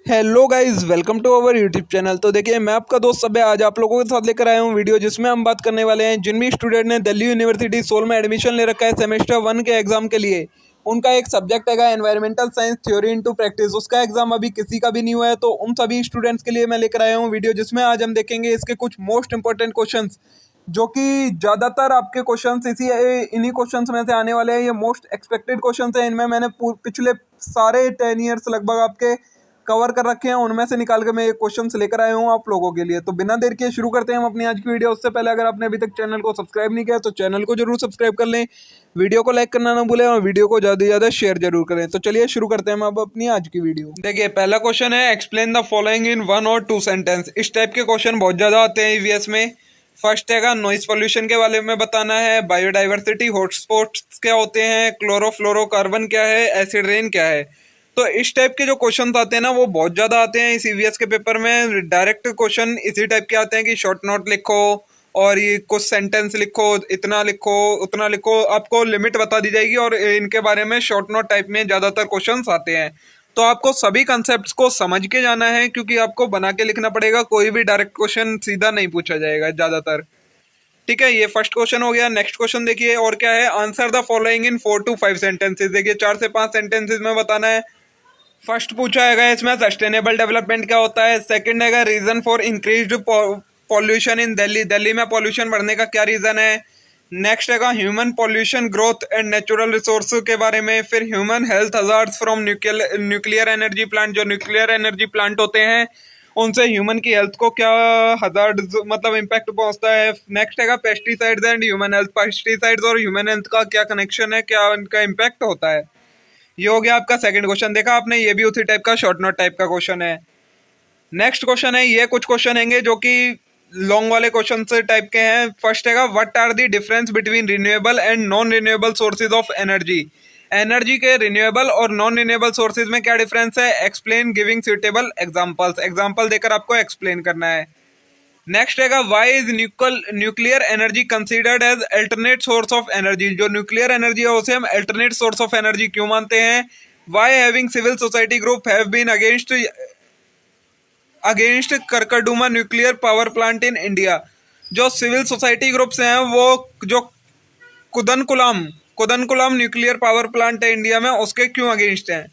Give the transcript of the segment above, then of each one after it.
Hello guys, welcome to our YouTube channel. तो देखिए, मैं आपका दोस्त सभ्य आज आप लोगों के साथ लेकर आया हूँ वीडियो, जिसमें हम बात करने वाले हैं जिन भी स्टूडेंट ने दिल्ली यूनिवर्सिटी सोल में एडमिशन ले रखा है सेमेस्टर 1 के एग्जाम के लिए। उनका एक सब्जेक्ट है environmental science theory into practice. उसका एग्जाम अभी किसी का भी नहीं हुआ है, तो उन सभी स्टूडेंट्स के लिए मैं लेकर आया हूँ वीडियो, जिसमें आज हम देखेंगे इसके कुछ मोस्ट इंपॉर्टेंट क्वेश्चन, जो कि ज़्यादातर आपके क्वेश्चंस इन्हीं क्वेश्चंस में से आने वाले हैं। ये मोस्ट एक्सपेक्टेड क्वेश्चंस हैं। इनमें मैंने पिछले सारे 10 ईयर्स लगभग आपके कवर कर रखे हैं, उनमें से निकाल के मैं ये क्वेश्चंस लेकर आया हूँ आप लोगों के लिए। तो बिना देर किए शुरू करते हैं हम अपनी आज की वीडियो। उससे पहले अगर आपने अभी तक चैनल को सब्सक्राइब नहीं किया तो चैनल को जरूर सब्सक्राइब कर लें, वीडियो को लाइक करना ना भूलें और वीडियो को ज़्यादा से ज़्यादा शेयर जरूर करें। तो चलिए शुरू करते हैं हम अब अपनी आज की वीडियो। देखिए, पहला क्वेश्चन है एक्सप्लेन द फॉलोइंग इन 1 और 2 सेंटेंस। इस टाइप के क्वेश्चन बहुत ज़्यादा आते हैं ईवीएस में। फर्स्ट हैगा नॉइस पोल्यूशन के बारे में बताना है, बायोडाइवर्सिटी हॉटस्पॉट्स क्या होते हैं, क्लोरोफ्लोरोकार्बन क्या है, एसिड रेन क्या है। तो इस टाइप के जो क्वेश्चन आते हैं ना, वो बहुत ज़्यादा आते हैं इस ईवीएस के पेपर में। डायरेक्ट क्वेश्चन इसी टाइप के आते हैं कि शॉर्ट नोट लिखो और ये कुछ सेंटेंस लिखो, इतना लिखो उतना लिखो, आपको लिमिट बता दी जाएगी और इनके बारे में शॉर्ट नोट टाइप में ज़्यादातर क्वेश्चंस आते हैं। तो आपको सभी कंसेप्ट्स को समझ के जाना है, क्योंकि आपको बना के लिखना पड़ेगा। कोई भी डायरेक्ट क्वेश्चन सीधा नहीं पूछा जाएगा ज़्यादातर। ठीक है, ये फर्स्ट क्वेश्चन हो गया। नेक्स्ट क्वेश्चन देखिए, और क्या है, answer the following in 4 to 5 sentences. देखिए, 4 से 5 सेंटेंसेज में बताना है। फर्स्ट पूछा है इसमें सस्टेनेबल डेवलपमेंट क्या होता है। सेकंड है reason for increased pollution in Delhi. Delhi में पॉल्यूशन बढ़ने का क्या रीजन है। नेक्स्ट है human pollution growth and natural resource के बारे में। फिर human health hazards from nuclear energy plant. जो न्यूक्लियर एनर्जी प्लांट होते हैं उनसे ह्यूमन की हेल्थ को क्या हजार्ड मतलब इम्पैक्ट पहुंचता है। नेक्स्ट है pesticides and human health. Pesticides और ह्यूमन हेल्थ का क्या कनेक्शन है, क्या उनका इम्पैक्ट होता है। ये हो गया आपका सेकंड क्वेश्चन। देखा आपने, ये भी उसी टाइप का शॉर्ट नोट टाइप का क्वेश्चन है। नेक्स्ट क्वेश्चन है, ये कुछ क्वेश्चन हैंगे जो कि लॉन्ग वाले क्वेश्चन से टाइप के हैं। फर्स्ट है what are the difference between renewable and non renewable sources of energy. Energy के रिन्यूएबल और नॉन रिन्यूएबल सोर्सेज में क्या डिफरेंस है। Explain giving suitable examples. Example देकर आपको एक्सप्लेन करना है। नेक्स्ट है why is nuclear energy considered as alternate source of energy. जो न्यूक्लियर एनर्जी है उसे हम अल्टरनेट सोर्स ऑफ एनर्जी क्यों मानते हैं। Why having civil society group have been against Karkardooma nuclear power plant in India. जो सिविल सोसाइटी ग्रुप्स हैं वो जो कुदनकुलाम न्यूक्लियर पावर प्लांट है इंडिया में, उसके क्यों अगेंस्ट हैं।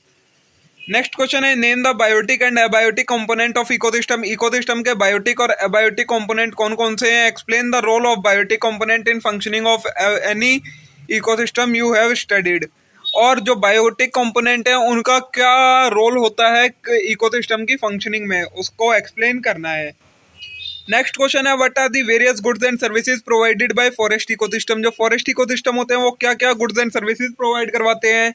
नेक्स्ट क्वेश्चन है name the biotic and abiotic component of ecosystem. Ecosystem के बायोटिक और एबायोटिक कंपोनेंट कौन कौन से हैं। Explain the role of biotic component in functioning of any ecosystem you have studied. और जो बायोटिक कंपोनेंट है उनका क्या रोल होता है इकोसिस्टम की फंक्शनिंग में, उसको एक्सप्लेन करना है। नेक्स्ट क्वेश्चन है what are the various goods and services provided by forest ecosystem. जो फॉरेस्ट इकोसिस्टम होते हैं वो क्या क्या गुड्स एंड सर्विसेज प्रोवाइड करवाते हैं।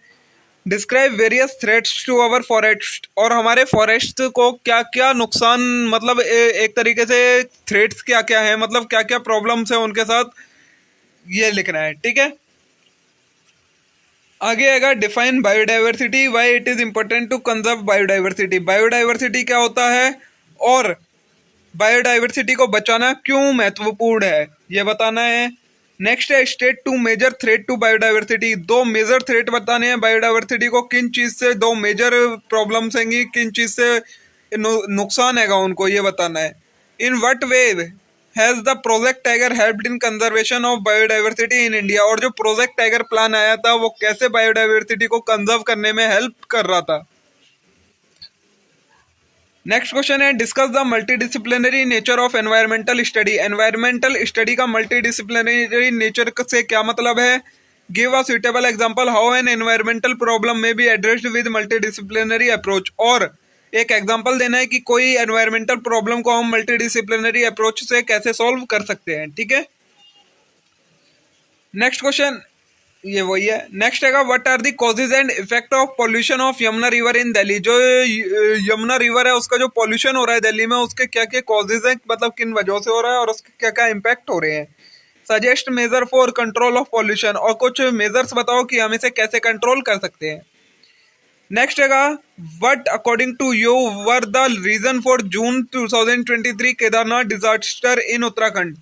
Describe various threats to our forest. और हमारे फॉरेस्ट को क्या क्या नुकसान, मतलब एक तरीके से थ्रेट्स क्या क्या है, मतलब क्या क्या प्रॉब्लम्स है उनके साथ, ये लिखना है। ठीक है, आगे आएगा define biodiversity, why it is important to conserve biodiversity. Biodiversity क्या होता है और बायोडाइवर्सिटी को बचाना क्यों महत्वपूर्ण है, ये बताना है। नेक्स्ट है state two major threat to biodiversity. 2 major threat बताने हैं बायोडाइवर्सिटी को, किन चीज से 2 मेजर प्रॉब्लम्स हैंगी, किन चीज से नुकसान हैगा उनको, ये बताना है। In what way has the project tiger helped in conservation of biodiversity in India. और जो प्रोजेक्ट टाइगर प्लान आया था वो कैसे बायोडाइवर्सिटी को कंजर्व करने में हेल्प कर रहा था। नेक्स्ट क्वेश्चन है discuss the multidisciplinary nature of environmental study. Environmental study का मल्टीडिसिप्लिनरी नेचर से क्या मतलब है। Give a suitable example how an environmental problem may be addressed with multidisciplinary approach. और एक एग्जांपल देना है कि कोई एनवायरमेंटल प्रॉब्लम को हम मल्टीडिसिप्लिनरी अप्रोच से कैसे सॉल्व कर सकते हैं। ठीक है, नेक्स्ट क्वेश्चन ये वही है। नेक्स्ट है what are the causes and effect of pollution of Yamuna river in Delhi. जो यमुना रिवर है उसका जो पॉल्यूशन हो रहा है दिल्ली में, उसके क्या क्या कॉजेज हैं, मतलब किन वजहों से हो रहा है और उसके क्या क्या इम्पैक्ट हो रहे हैं। Suggest measure for control of pollution. और कुछ मेजर्स बताओ कि हम इसे कैसे कंट्रोल कर सकते हैं। नेक्स्ट है what according to you were the reason for June 2023 Kedarnath disaster in Uttarakhand.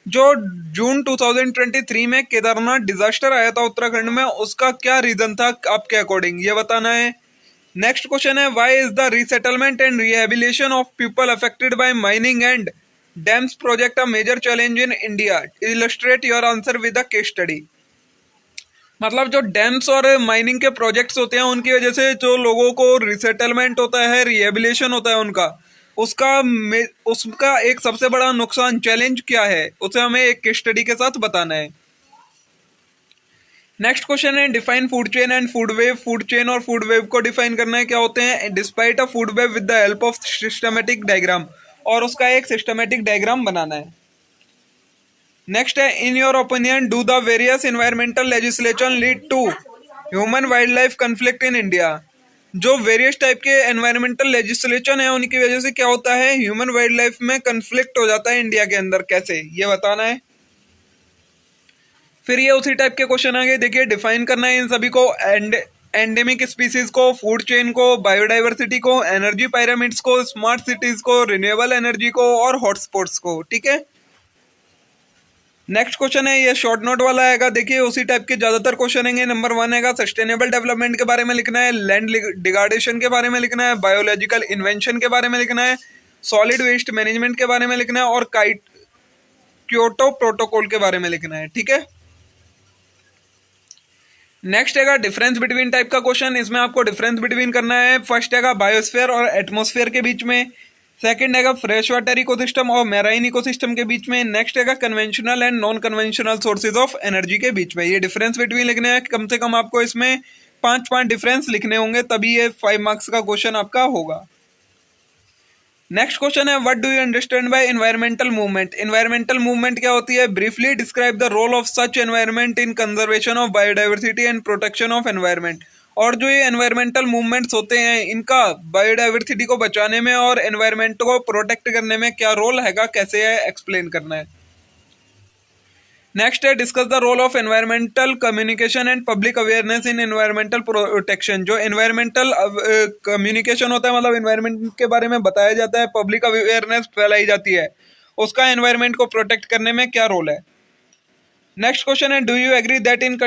जो जून 2023 में केदारनाथ डिजास्टर आया था उत्तराखंड में, उसका क्या रीजन था आपके अकॉर्डिंग, ये बताना है। नेक्स्ट क्वेश्चन है why is the resettlement and rehabilitation of people affected by mining and dams project a major challenge in India, illustrate your answer with a case study. मतलब जो डैम्स और mining के projects होते हैं उनकी वजह से जो लोगों को रिसेटलमेंट होता है, रिहेबिलिटेशन होता है उनका, उसका एक सबसे बड़ा नुकसान चैलेंज क्या है, उसे हमें एक केस स्टडी के साथ बताना है। नेक्स्ट क्वेश्चन है define food chain and food web. Food chain और फूड वेव को डिफाइन करना है, क्या होते हैं। Despite a food web with the help of systematic diagram, और उसका एक सिस्टमेटिक डायग्राम बनाना है। नेक्स्ट है in your opinion do the various environmental legislation lead to human wildlife conflict in India. जो वेरियस टाइप के environmental legislation है उनकी वजह से क्या होता है, ह्यूमन वाइल्ड लाइफ में कन्फ्लिक्ट हो जाता है इंडिया के अंदर, कैसे, ये बताना है। फिर ये उसी टाइप के क्वेश्चन आगे देखिए, डिफाइन करना है इन सभी को, एंडेमिक स्पीसीज को, फूड चेन को, बायोडाइवर्सिटी को, एनर्जी पिरामिड्स को, स्मार्ट सिटीज को, रिन्यूएबल एनर्जी को और हॉटस्पॉट्स को, ठीक है। नेक्स्ट क्वेश्चन है ये शॉर्ट नोट वाला आएगा, देखिए उसी टाइप के ज्यादातर क्वेश्चन आएंगे। नंबर 1 आएगा सस्टेनेबल डेवलपमेंट के बारे में लिखना है, लैंड डिग्रेडेशन के बारे में लिखना है, बायोलॉजिकल इन्वेंशन के बारे में लिखना है, सॉलिड वेस्ट मैनेजमेंट के बारे में लिखना है और क्योटो प्रोटोकॉल के बारे में लिखना है, ठीक है। नेक्स्ट है डिफरेंस बिटवीन टाइप का क्वेश्चन, इसमें आपको डिफरेंस बिटवीन करना है। फर्स्ट है बायोस्फीयर और एटमॉस्फेयर के बीच में, सेकंड है फ्रेश वाटर इकोसिस्टम और मैराइन इकोसिस्टम के बीच में, नेक्स्ट है conventional and non conventional sources of energy के बीच में। ये डिफरेंस बिटवीन लिखने हैं, कम से कम आपको इसमें 5 डिफरेंस लिखने होंगे, तभी ये 5 मार्क्स का क्वेश्चन आपका होगा। नेक्स्ट क्वेश्चन है what do you understand by environmental movement. Environmental movement क्या होती है, briefly describe the role of such environment in conservation of biodiversity and protection of environment. और जो ये एनवायरमेंटल मूवमेंट्स होते हैं इनका बायोडाइवर्सिटी को बचाने में और एनवायरमेंट को प्रोटेक्ट करने में क्या रोल हैगा, कैसे है, एक्सप्लेन करना है। नेक्स्ट है discuss the role of environmental communication and public awareness in environmental protection. जो एनवायरमेंटल कम्युनिकेशन होता है, मतलब एनवायरमेंट के बारे में बताया जाता है, पब्लिक अवेयरनेस फैलाई जाती है, उसका एनवायरमेंट को प्रोटेक्ट करने में क्या रोल है। नेक्स्ट क्वेश्चन है do you agree that in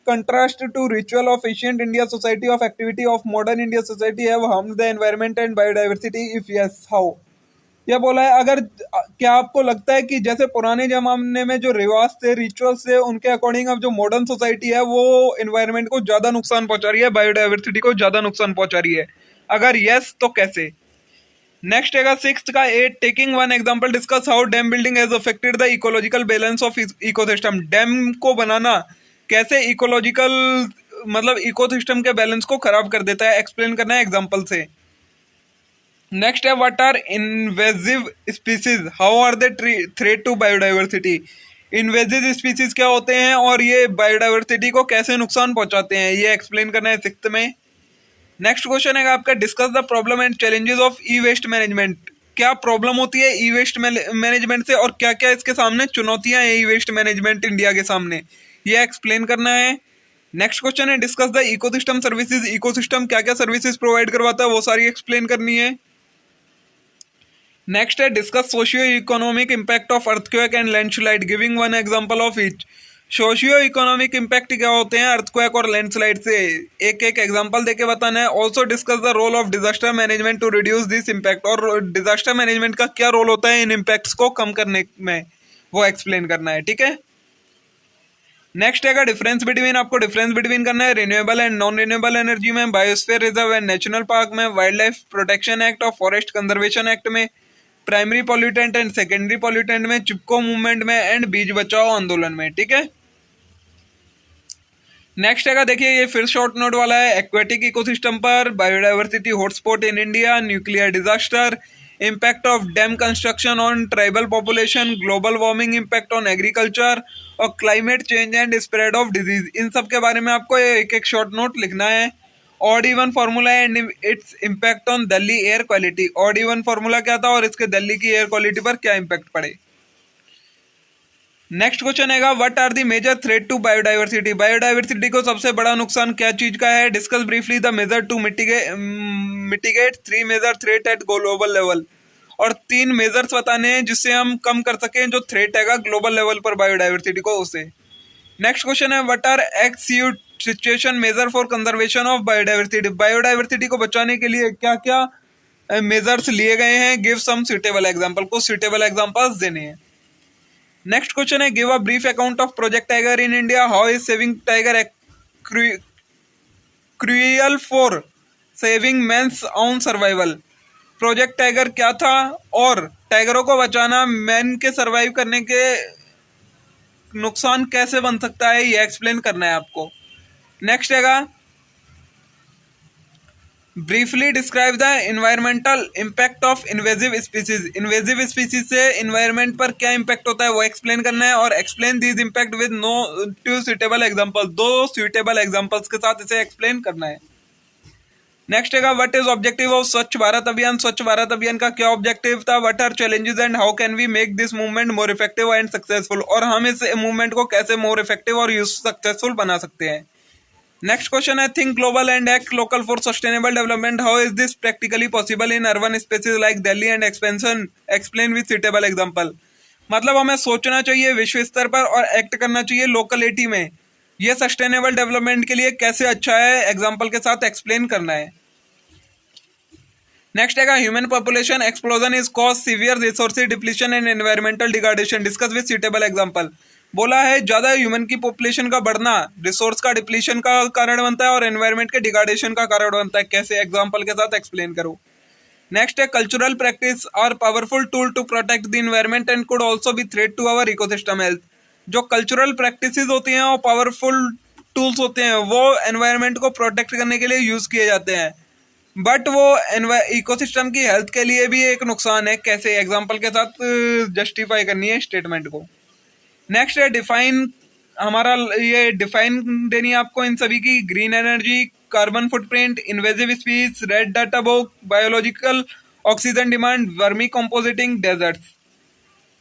contrast to ritual of ancient India society of activity of modern India society have harmed the environment and biodiversity, if yes how। यह बोला है अगर क्या आपको लगता है कि जैसे पुराने जमाने में जो रिवाज थे, रिचुअल्स थे, उनके अकॉर्डिंग अब जो मॉडर्न सोसाइटी है वो एनवायरनमेंट को ज्यादा नुकसान पहुंचा रही है, बायोडाइवर्सिटी को ज्यादा नुकसान पहुंचा रही है, अगर यस तो कैसे। नेक्स्ट है 6th का 8 taking one example discuss how dam building has affected the ecological balance of ecosystem. Dam को बनाना कैसे इकोलॉजिकल मतलब इकोसिस्टम के बैलेंस को खराब कर देता है, एक्सप्लेन करना है एग्जांपल से। नेक्स्ट है what are invasive species, how are they threat to biodiversity. Invasive species क्या होते हैं और ये बायोडाइवर्सिटी को कैसे नुकसान पहुंचाते हैं, ये एक्सप्लेन करना है 6th में। नेक्स्ट क्वेश्चन है आपका discuss the problem and challenges of e waste management. क्या प्रॉब्लम होती है ई वेस्ट मैनेजमेंट से और क्या क्या इसके सामने चुनौतियां हैं ई वेस्ट मैनेजमेंट इंडिया के सामने, ये एक्सप्लेन करना है। नेक्स्ट क्वेश्चन है discuss the ecosystem services. Ecosystem क्या क्या सर्विसेज प्रोवाइड करवाता है वो सारी एक्सप्लेन करनी है। नेक्स्ट है discuss socio economic impact of earthquake and landslide, giving one example of each. Socio economic impact क्या होते हैं अर्थक्वेक और लैंडस्लाइड से, एक एक एग्जांपल देके बताना है। Also discuss the role of disaster management to reduce this impact, और डिजास्टर मैनेजमेंट का क्या रोल होता है इन इम्पैक्ट्स को कम करने में, वो एक्सप्लेन करना है, ठीक है। नेक्स्ट है डिफरेंस बिटवीन, आपको डिफरेंस बिटवीन करना है renewable and non renewable energy में, biosphere reserve and national park में, वाइल्ड लाइफ प्रोटेक्शन एक्ट और फॉरेस्ट कंजर्वेशन एक्ट में, primary pollutant and secondary pollutant में, चिपको मूवमेंट में एंड बीज बचाओ आंदोलन में, ठीक है। नेक्स्ट है देखिए ये फिर शॉर्ट नोट वाला है, एक्वेटिक इकोसिस्टम पर, biodiversity hotspot in India, nuclear disaster, impact of dam construction on tribal population, global warming impact on agriculture और climate change and spread of disease. इन सब के बारे में आपको एक एक शॉर्ट नोट लिखना है। Odd even formula and its impact on Delhi air quality. Odd even formula क्या था और इसके दिल्ली की एयर क्वालिटी पर क्या इम्पैक्ट पड़े। नेक्स्ट क्वेश्चन है what are the major threat to biodiversity. Biodiversity को सबसे बड़ा नुकसान क्या चीज का है, discuss briefly the measure to mitigate 3 major threat at global level. और 3 मेजर्स बताने हैं जिससे हम कम कर सकें जो थ्रेट हैगा ग्लोबल लेवल पर बायोडाइवर्सिटी को, उसे। नेक्स्ट क्वेश्चन है what are situation major for conservation of biodiversity, biodiversity को बचाने के लिए क्या क्या मेजर्स लिए गए हैं। गिव सम सुटेबल एग्जांपल, को सुटेबल एग्जांपल्स देने हैं। नेक्स्ट क्वेश्चन है give a brief account of project tiger in India, how is saving tiger cruel for saving man's own survival. Project tiger क्या था और टाइगरों को बचाना मैन के सर्वाइव करने के नुकसान कैसे बन सकता है, ये एक्सप्लेन करना है आपको। नेक्स्ट हैगा briefly describe the environmental impact of invasive species, invasive species से इन्वायरमेंट पर क्या इम्पैक्ट होता है वो एक्सप्लेन करना है, और explain this impact with no two suitable example, दो सुटेबल एग्जांपल्स के साथ इसे एक्सप्लेन करना है। नेक्स्ट हैगा व्हाट इज ऑब्जेक्टिव ऑफ स्वच्छ भारत अभियान, स्वच्छ भारत अभियान का क्या ऑब्जेक्टिव था, what are challenges and how can we make this movement more effective and successful, और हम इस मूवमेंट को कैसे मोर इफेक्टिव और सक्सेसफुल बना सकते हैं। नेक्स्ट क्वेश्चन है think global and act local for sustainable development, how is this practically possible in urban spaces like Delhi and expansion, explain with suitable example. मतलब हमें सोचना चाहिए विश्व स्तर पर और एक्ट करना चाहिए लोकलिटी में, ये सस्टेनेबल डेवलपमेंट के लिए कैसे अच्छा है, एग्जांपल के साथ एक्सप्लेन करना है। नेक्स्ट है human population explosion is cause severe resource depletion and environmental degradation, discuss with suitable example. बोला है ज्यादा ह्यूमन की पॉपुलेशन का बढ़ना रिसोर्स का डिप्लीशन का कारण बनता है और एनवायरमेंट के डिग्रेडेशन का कारण बनता है, कैसे, एग्जांपल के साथ एक्सप्लेन करो। नेक्स्ट है cultural practice are powerful tool to protect the environment and could also be threat to our ecosystem health. जो कल्चरल प्रैक्टिसेस होती हैं और पावरफुल टूल्स होते हैं वो एनवायरमेंट को प्रोटेक्ट करने के लिए यूज किए जाते हैं, बट वो इकोसिस्टम की हेल्थ के लिए भी एक नुकसान है, कैसे, एग्जांपल के साथ जस्टिफाई करनी है स्टेटमेंट को। नेक्स्ट है डिफाइन, हमारा ये डिफाइन देनी है आपको इन सभी की, green energy, carbon footprint, invasive species, red data book, biological oxygen demand, vermicomposting, deserts.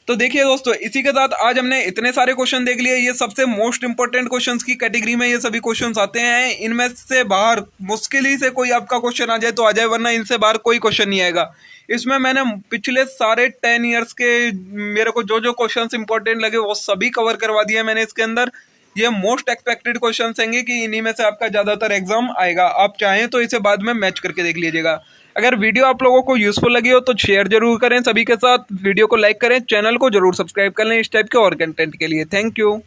तो देखिए दोस्तों इसी के साथ आज हमने इतने सारे क्वेश्चन देख लिए, ये सबसे मोस्ट इंपॉर्टेंट क्वेश्चंस की कैटेगरी में ये सभी क्वेश्चंस आते हैं। इनमें से बाहर मुश्किल ही से कोई आपका क्वेश्चन आ जाए तो आ जाए, वरना इनसे बाहर कोई क्वेश्चन नहीं आएगा। इसमें मैंने पिछले सारे 10 ईयर्स के मेरे को जो जो क्वेश्चंस इंपॉर्टेंट लगे वो सभी कवर करवा दिया मैंने इसके अंदर। ये मोस्ट एक्सपेक्टेड क्वेश्चंस होंगे कि इन्हीं में से आपका ज्यादातर एग्जाम आएगा। आप चाहें तो इसे बाद में मैच करके देख लीजिएगा। अगर वीडियो आप लोगों को यूजफुल लगी हो तो शेयर जरूर करें सभी के साथ, वीडियो को लाइक करें, चैनल को जरूर सब्सक्राइब कर लें इस टाइप के और कंटेंट के लिए। Thank you.